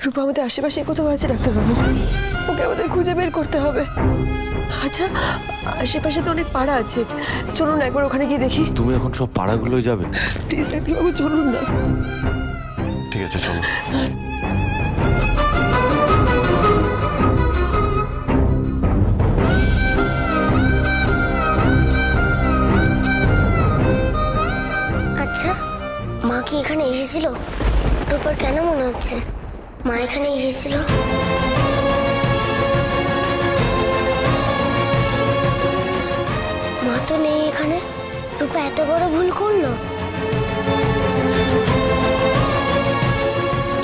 রূপা আমাদের আশেপাশে কোথাও আছে ডাক্তারবাবু, ওকে আমাদের খুঁজে বের করতে হবে। আচ্ছা, আশেপাশে তো অনেক পাড়া আছে, চলুন একবার ওখানে গিয়ে দেখি। তুমি এখন সব পাড়াগুলোই যাবে? প্লিজ ডাক্তারবাবু চলুন না। ঠিক আছে চলো। আচ্ছা, মা কি এখানে এসেছিল? রূপার কেন মনে হচ্ছে মা এখানে এসেছিল? মা তো নেই এখানে, রূপা এত বড় ভুল করলো?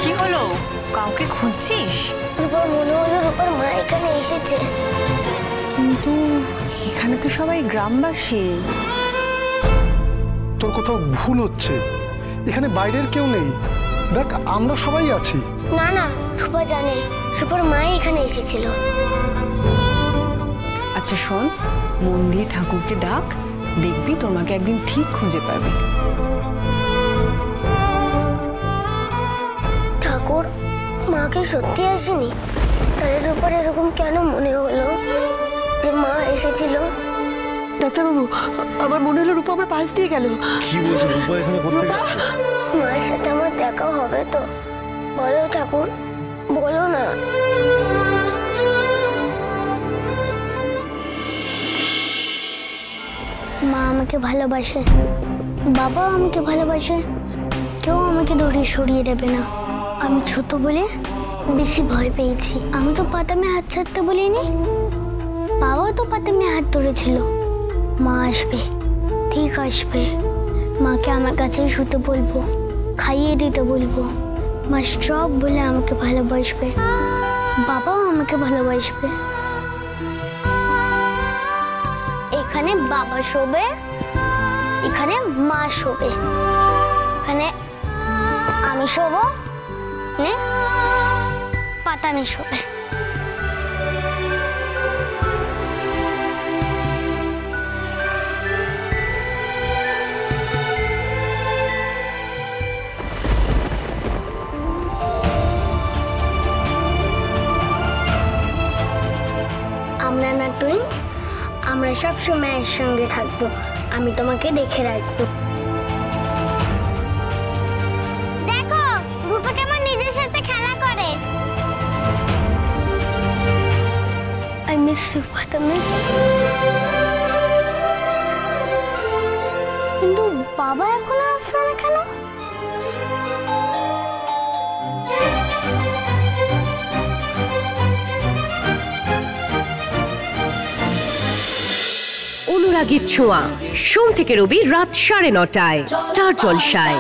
কি হলো, কাউকে খুঁজছিস? রূপার মনে হলো রূপার মা এখানে এসেছে। কিন্তু এখানে তো সবাই গ্রামবাসী। তোর কোথাও ভুল হচ্ছে, এখানে বাইরের কেউ নেই, দেখ আমরা সবাই আছি। না না, রূপা জানে রূপার মা এখানে এসেছিল। আচ্ছা শোন, মন দিয়ে ঠাকুরকে ডাক, দেখবি তোর মাকে একদিন ঠিক খুঁজে পাবে। ঠাকুর, মাকে সত্যি আসেনি? তাহলে রূপার এরকম কেন মনে হলো যে মা এসেছিল? ডাক্তারবাবু, আমার মনে হলো রূপা আমার পাশ দিয়ে গেল। কি বলছো, রূপা এখানে কোথায় যাচ্ছে? মায়ের সাথে আমার দেখা হবে তো? বলো ঠাকুর, বলো না। মা আমাকে ভালোবাসে, বাবা আমাকে ভালোবাসে, কেউ আমাকে ধরে সরিয়ে দেবে না। আমি ছোট বলে বেশি ভয় পেয়েছি। আমি তো পাতামে হাত ছাড়তে বলিনি, বাবাও তো পাতামে হাত ধরেছিল। মা আসবে, ঠিক আসবে। মাকে আমার কাছেই শুতে বলবো, খাইয়ে দিতে বলবো। মা সব বলে আমাকে ভালোবাসবে, বাবাও আমাকে ভালোবাসবে। এখানে বাবা শোবে, এখানে মা শোবে, এখানে আমি শোবো, পাতামি শোবে। আমরা না টুইন্স, আমরা সবসময় একসঙ্গে থাকবো। আমি তোমাকে দেখে রাখবো। দেখো, রূপা কেমন নিজের সাথে খেলা করে। I miss you, পাতামি। কিন্তু বাবা এখনো আসছে না কেন? অনুরাগের ছোঁয়া, সোম থেকে রবি রাত 9:30টায় স্টার জলসায়।